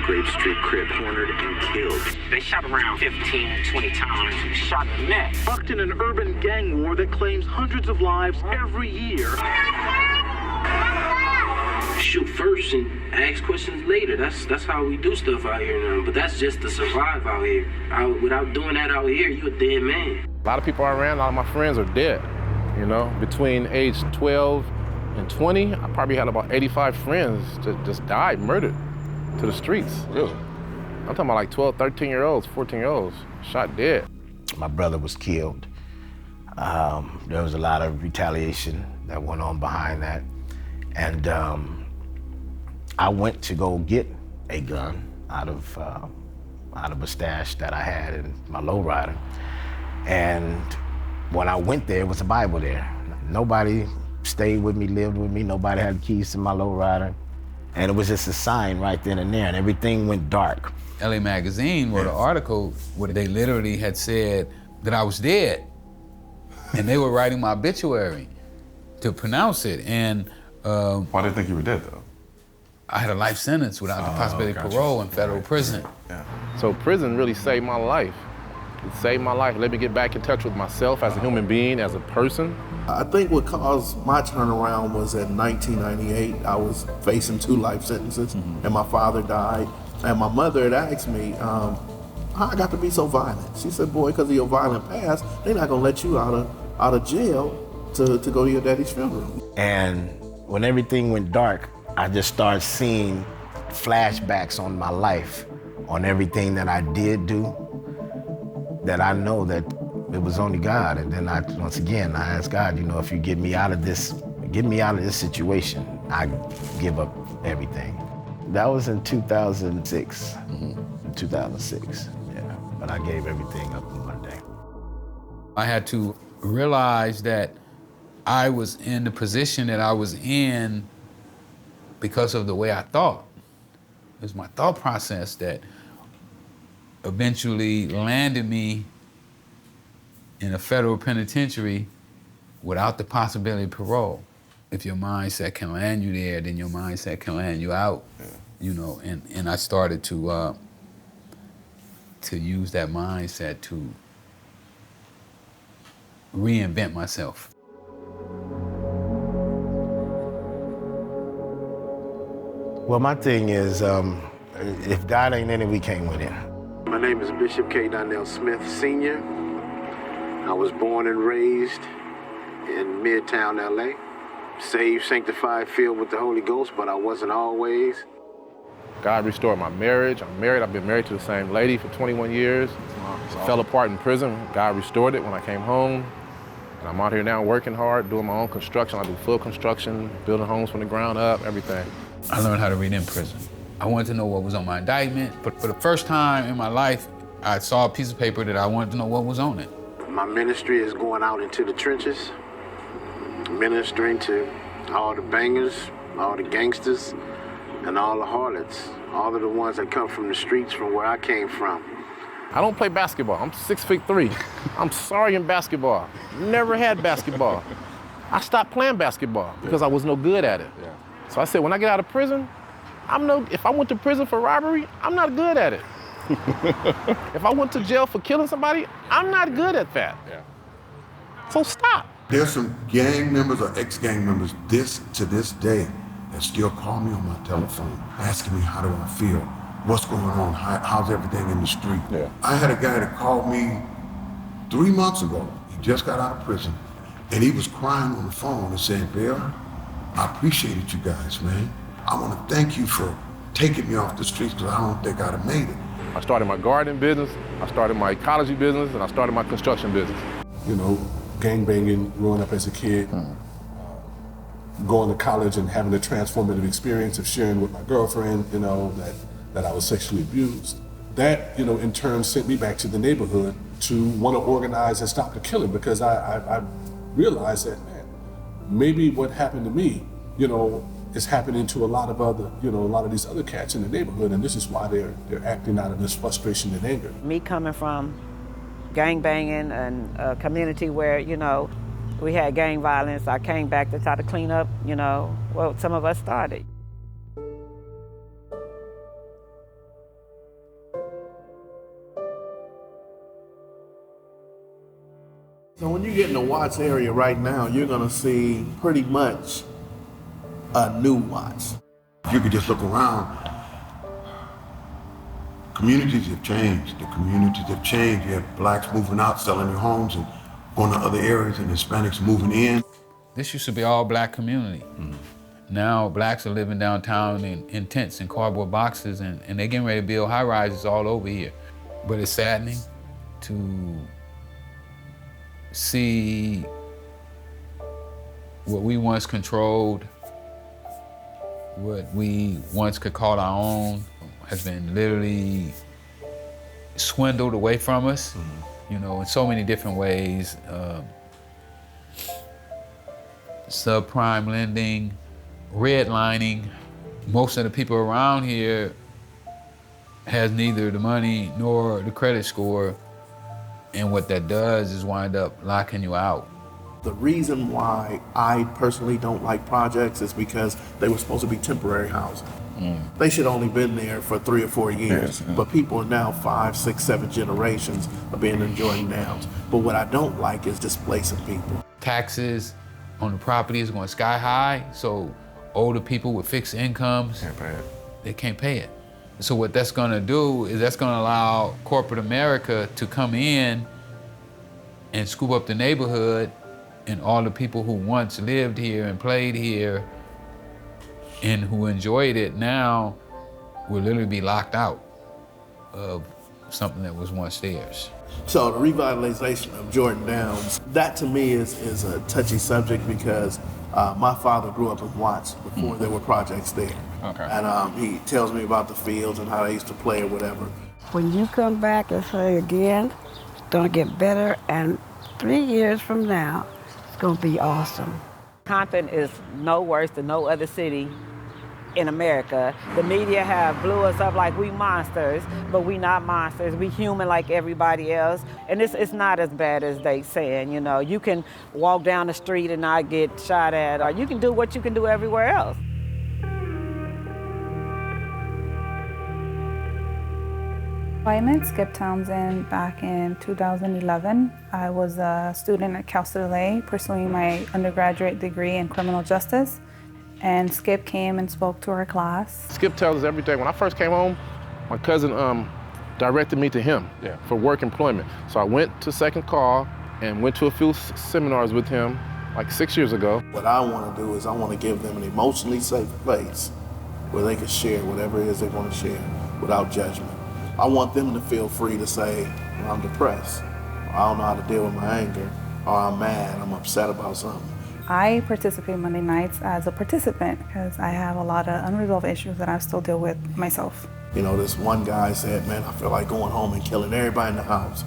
Grape Street crib, cornered and killed. They shot around 15, 20 times and shot in the neck. Fucked in an urban gang war that claims hundreds of lives every year. Shoot first and ask questions later. That's how we do stuff out here now. But that's just to survive out here. Without doing that out here, you're a dead man. A lot of people around, a lot of my friends are dead. You know, between age 12 and 20, I probably had about 85 friends that just died, murdered to the streets. Really? I'm talking about like 12, 13-year-olds, 14-year-olds, shot dead. My brother was killed. There was a lot of retaliation that went on behind that. And I went to go get a gun out of a stash that I had in my lowrider. And when I went there, it was a Bible there. Nobody stayed with me, lived with me. Nobody had keys to my lowrider. And it was just a sign right then and there, and everything went dark. LA Magazine wrote an article where they literally had said that I was dead. And they were writing my obituary to pronounce it. And why did they think you were dead, though? I had a life sentence without the possibility of parole in federal prison. Yeah. So prison really saved my life. It saved my life. Let me get back in touch with myself as a human being, as a person. I think what caused my turnaround was in 1998. I was facing 2 life sentences, and my father died. And my mother had asked me, how I got to be so violent. She said, boy, because of your violent past, they're not gonna let you out of jail to go to your daddy's funeral. And when everything went dark, I just started seeing flashbacks on my life, on everything that I did do, that I know that it was only God. And then once again, I asked God, you know, if you get me out of this situation, I give up everything. That was in 2006, 2006, yeah. But I gave everything up in one day. I had to realize that I was in the position that I was in because of the way I thought. It was my thought process that eventually landed me in a federal penitentiary without the possibility of parole. If your mindset can land you there, then your mindset can land you out, you know, and I started to use that mindset to reinvent myself. Well, my thing is, if God ain't in it, we can't win it. My name is Bishop K. Donnell Smith, Sr. I was born and raised in Midtown, LA. Saved, sanctified, filled with the Holy Ghost, but I wasn't always. God restored my marriage. I'm married. I've been married to the same lady for 21 years. It fell apart in prison. God restored it when I came home. And I'm out here now working hard, doing my own construction. I do full construction, building homes from the ground up, everything. I learned how to read in prison. I wanted to know what was on my indictment, but for the first time in my life, I saw a piece of paper that I wanted to know what was on it. My ministry is going out into the trenches, ministering to all the bangers, all the gangsters, and all the harlots, all of the ones that come from the streets from where I came from. I don't play basketball. I'm 6'3". I'm sorry in basketball. Never had basketball. I stopped playing basketball because I was no good at it. Yeah. So I said, when I get out of prison, if I went to prison for robbery, I'm not good at it. If I went to jail for killing somebody, I'm not good at that. Yeah. So stop. There's some gang members or ex-gang members to this day that still call me on my telephone, asking me how do I feel, what's going on, how's everything in the street. Yeah. I had a guy that called me 3 months ago. He just got out of prison, and he was crying on the phone and saying, Bill, I appreciated you guys, man. I want to thank you for taking me off the streets because I don't think I'd have made it. I started my gardening business, I started my ecology business, and I started my construction business. You know, gangbanging, growing up as a kid, going to college and having a transformative experience of sharing with my girlfriend, you know, that I was sexually abused. That, you know, in turn sent me back to the neighborhood to want to organize and stop the killing because I realized that, man, maybe what happened to me, you know, is happening to a lot of these other cats in the neighborhood, and this is why they're acting out of this frustration and anger. Me coming from gang banging and a community where, you know, we had gang violence, I came back to try to clean up, you know, what some of us started. So when you get in the Watts area right now, you're gonna see pretty much a new Watts. You could just look around. Communities have changed. The communities have changed. You have blacks moving out, selling their homes, and going to other areas, and Hispanics moving in. This used to be all black community. Now blacks are living downtown in tents and cardboard boxes, and they're getting ready to build high-rises all over here. But it's saddening to see what we once controlled, what we once could call our own, has been literally swindled away from us, you know, in so many different ways. Subprime lending, redlining. Most of the people around here has neither the money nor the credit score, and what that does is wind up locking you out. The reason why I personally don't like projects is because they were supposed to be temporary housing. They should only been there for 3 or 4 years, but people are now 5, 6, 7 generations of being enjoying downs. But what I don't like is displacing people. Taxes on the property is going sky high, so older people with fixed incomes, they can't pay it. So what that's gonna do is that's gonna allow corporate America to come in and scoop up the neighborhood, and all the people who once lived here and played here and who enjoyed it now will literally be locked out of something that was once theirs. So the revitalization of Jordan Downs, that to me is a touchy subject because my father grew up in Watts before there were projects there. And he tells me about the fields and how they used to play or whatever. When you come back and say again, it's gonna get better, and 3 years from now, it's gonna be awesome. Compton is no worse than no other city in America. The media have blew us up like we monsters, but we not monsters. We human like everybody else. And it's not as bad as they saying, you know. You can walk down the street and not get shot at, or you can do what you can do everywhere else. I met Skip Townsend back in 2011. I was a student at Cal State LA pursuing my undergraduate degree in criminal justice. And Skip came and spoke to our class. Skip tells us everything. When I first came home, my cousin directed me to him for work employment. So I went to Second Call and went to a few seminars with him like 6 years ago. What I want to do is I want to give them an emotionally safe place where they can share whatever it is they want to share without judgment. I want them to feel free to say, well, I'm depressed, or I don't know how to deal with my anger, or I'm mad, I'm upset about something. I participate Monday nights as a participant because I have a lot of unresolved issues that I still deal with myself. You know, this one guy said, man, I feel like going home and killing everybody in the house.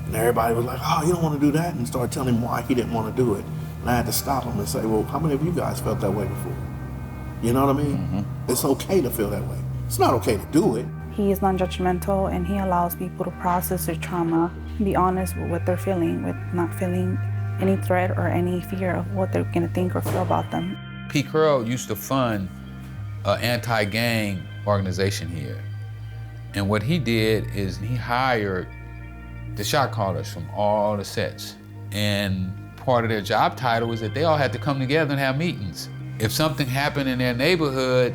And everybody was like, oh, you don't want to do that? And started telling him why he didn't want to do it. And I had to stop him and say, well, how many of you guys felt that way before? You know what I mean? It's okay to feel that way. It's not okay to do it. He is non-judgmental, and he allows people to process their trauma, be honest with what they're feeling, with not feeling any threat or any fear of what they're gonna think or feel about them. P. Curl used to fund an anti-gang organization here. And what he did is he hired the shot callers from all the sets. And part of their job title was that they all had to come together and have meetings. If something happened in their neighborhood,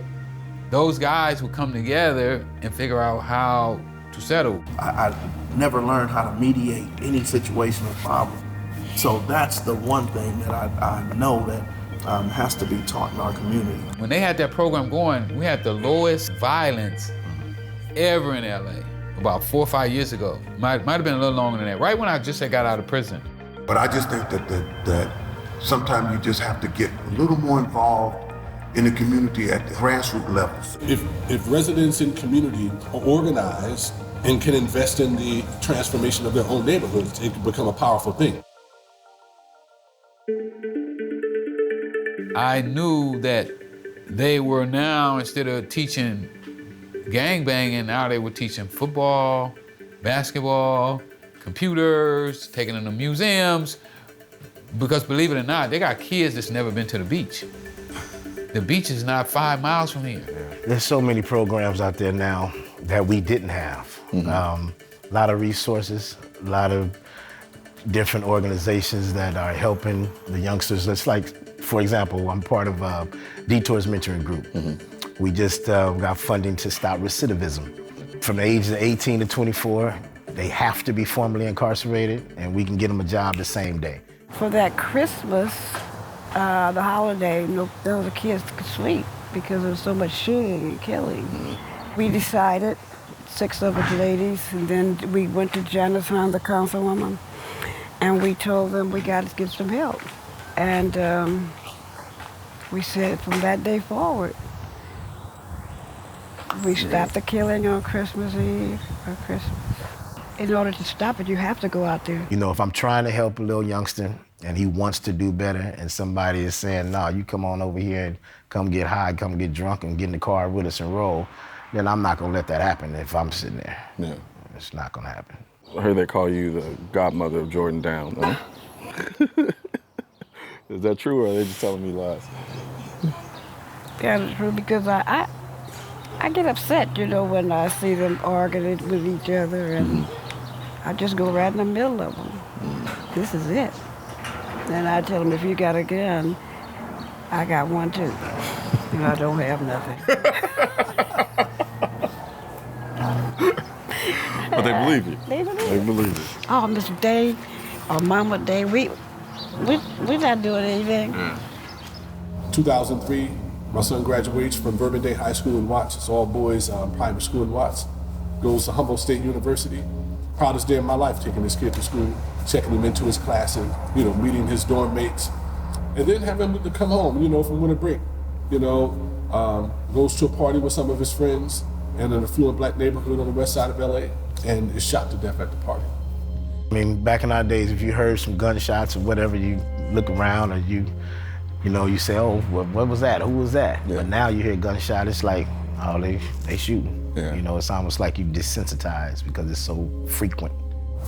those guys would come together and figure out how to settle. I never learned how to mediate any situation or problem. So that's the one thing that I know that has to be taught in our community. When they had that program going, we had the lowest violence ever in LA about 4 or 5 years ago. Might have been a little longer than that, right when I just got out of prison. But I just think that sometimes you just have to get a little more involved in the community at the grassroots levels. If residents in community are organized and can invest in the transformation of their own neighborhoods, it can become a powerful thing. I knew that they were now, instead of teaching gangbanging, now they were teaching football, basketball, computers, taking them to museums, because believe it or not, they got kids that's never been to the beach. The beach is not 5 miles from here. There's so many programs out there now that we didn't have. A lot of resources, a lot of different organizations that are helping the youngsters. It's like, for example, I'm part of Detours Mentoring Group. We just got funding to stop recidivism. From the age of 18 to 24, they have to be formally incarcerated, and we can get them a job the same day. For that Christmas, the holiday, the kids could sleep because there was so much shooting and killing. We decided, 6 of us ladies, and then we went to Janice Hunt, the councilwoman, and we told them we got to get some help. And we said from that day forward, we stopped the killing on Christmas Eve or Christmas. In order to stop it, you have to go out there. You know, if I'm trying to help a little youngster and he wants to do better and somebody is saying, no, you come on over here and come get high, come get drunk and get in the car with us and roll, then I'm not gonna let that happen if I'm sitting there. Yeah. It's not gonna happen. I heard they call you the godmother of Jordan Down. Huh? Is that true, or are they just telling me lies? Yeah, it's true, because I get upset, you know, when I see them arguing with each other, and I just go right in the middle of them. This is it. Then I tell them, if you got a gun, I got one too. And I don't have nothing. But they believe you. They believe They it. believe it. Oh, Miss Day or Mama Day, we're not doing anything. 2003, my son graduates from Bourbon Day High School in Watts. It's all boys private school in Watts. Goes to Humboldt State University. Proudest day of my life, taking this kid to school, checking him into his class, and meeting his dorm mates, and then having him to come home, from winter break. Goes to a party with some of his friends in an affluent black neighborhood on the west side of LA, and is shot to death at the party. I mean, back in our days, if you heard some gunshots or whatever, you look around or you say, oh, what was that? Who was that? Yeah. But now you hear gunshot, it's like, oh, they shooting. Yeah. It's almost like you desensitized because it's so frequent.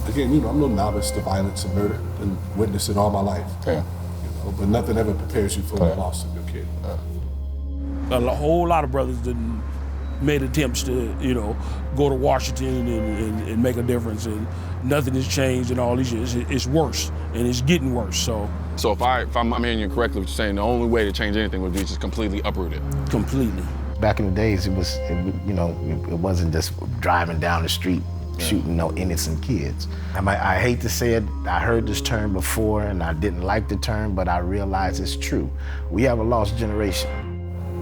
Again, I'm no novice to violence and murder, and witnessed it all my life. Yeah. But nothing ever prepares you for the loss of your kid. A whole lot of brothers didn't made attempts to, go to Washington and make a difference, and nothing has changed in all these years. It's worse, and it's getting worse. So if I'm hearing you correctly, what you're saying, the only way to change anything would be just completely uproot it. Completely. Back in the days, it wasn't just driving down the street shooting no innocent kids. I hate to say it, I heard this term before and I didn't like the term, but I realize it's true. We have a lost generation.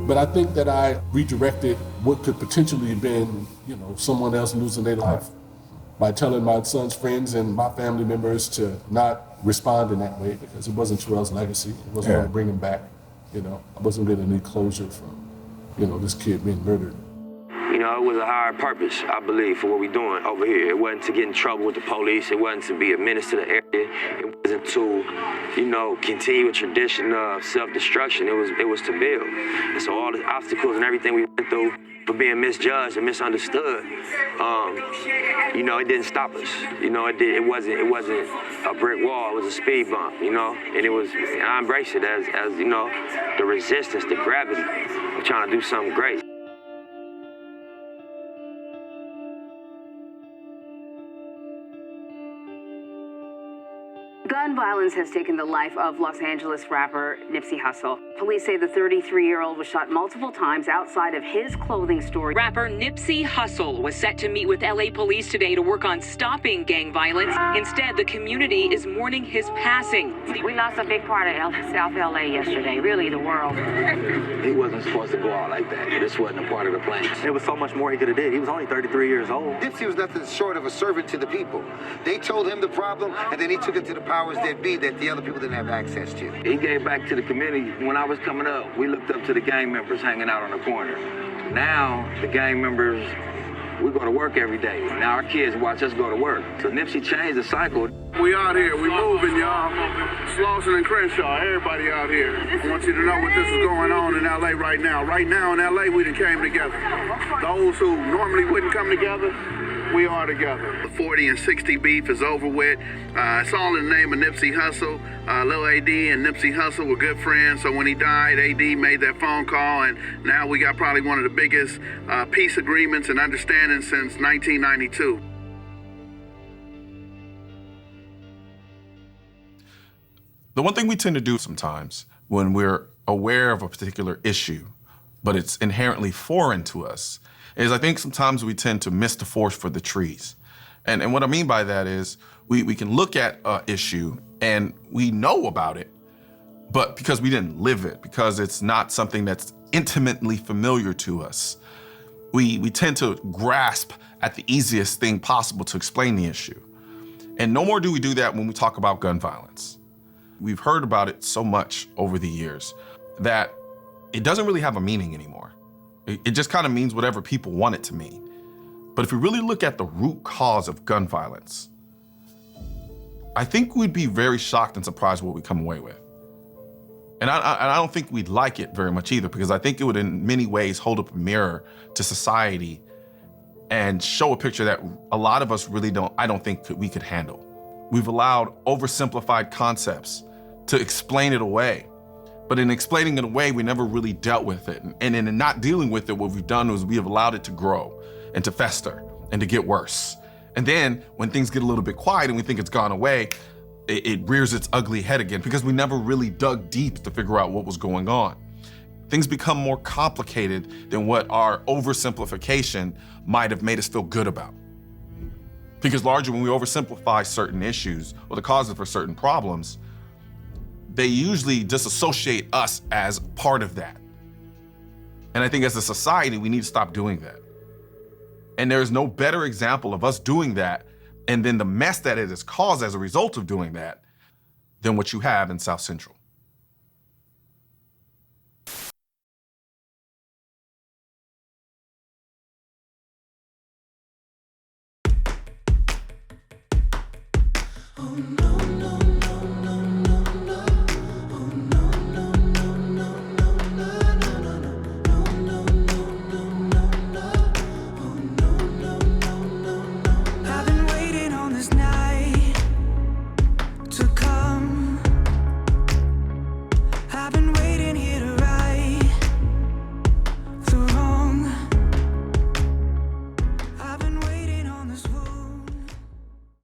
But I think that I redirected what could potentially have been, someone else losing their life by telling my son's friends and my family members to not respond in that way, because it wasn't Terrell's legacy. It wasn't going to bring him back. I wasn't getting any closure from, this kid being murdered. It was a higher purpose, I believe, for what we're doing over here. It wasn't to get in trouble with the police. It wasn't to be a menace to the area. It wasn't to, continue a tradition of self-destruction. It was to build. And so all the obstacles and everything we went through for being misjudged and misunderstood, it didn't stop us. It wasn't a brick wall. It was a speed bump. And I embrace it as the resistance, the gravity of trying to do something great. Gun violence has taken the life of Los Angeles rapper Nipsey Hussle. Police say the 33-year-old was shot multiple times outside of his clothing store. Rapper Nipsey Hussle was set to meet with LA police today to work on stopping gang violence. Instead, the community is mourning his passing. We lost a big part of South LA yesterday, really the world. He wasn't supposed to go out like that. This wasn't a part of the plan. There was so much more he could have did. He was only 33 years old. Nipsey was nothing short of a servant to the people. They told him the problem, and then he took it to the powers that be that the other people didn't have access to. He gave back to the community. When I was coming up, we looked up to the gang members hanging out on the corner. Now, the gang members, we go to work every day. Now our kids watch us go to work. So Nipsey changed the cycle. We out here, we moving, y'all. Slauson and Crenshaw, everybody out here. I want you to know what this is going on in LA right now. Right now in LA, we done came together. Those who normally wouldn't come together, we are together. The 40 and 60 beef is over with. It's all in the name of Nipsey Hussle. Lil AD and Nipsey Hussle were good friends, so when he died, AD made that phone call, and now we got probably one of the biggest peace agreements and understandings since 1992. The one thing we tend to do sometimes when we're aware of a particular issue, but it's inherently foreign to us, is I think sometimes we tend to miss the forest for the trees. And what I mean by that is we can look at an issue and we know about it, but because we didn't live it, because it's not something that's intimately familiar to us, we tend to grasp at the easiest thing possible to explain the issue. And no more do we do that when we talk about gun violence. We've heard about it so much over the years that it doesn't really have a meaning anymore. It just kind of means whatever people want it to mean. But if we really look at the root cause of gun violence, I think we'd be very shocked and surprised what we come away with. And I don't think we'd like it very much either, because I think it would in many ways hold up a mirror to society and show a picture that a lot of us really I don't think we could handle. We've allowed oversimplified concepts to explain it away. But in explaining it away, we never really dealt with it. And in not dealing with it, what we've done is we have allowed it to grow and to fester and to get worse. And then when things get a little bit quiet and we think it's gone away, it rears its ugly head again because we never really dug deep to figure out what was going on. Things become more complicated than what our oversimplification might have made us feel good about. Because largely when we oversimplify certain issues or the causes for certain problems, they usually disassociate us as part of that. And I think as a society, we need to stop doing that. And there's no better example of us doing that and then the mess that it has caused as a result of doing that than what you have in South Central.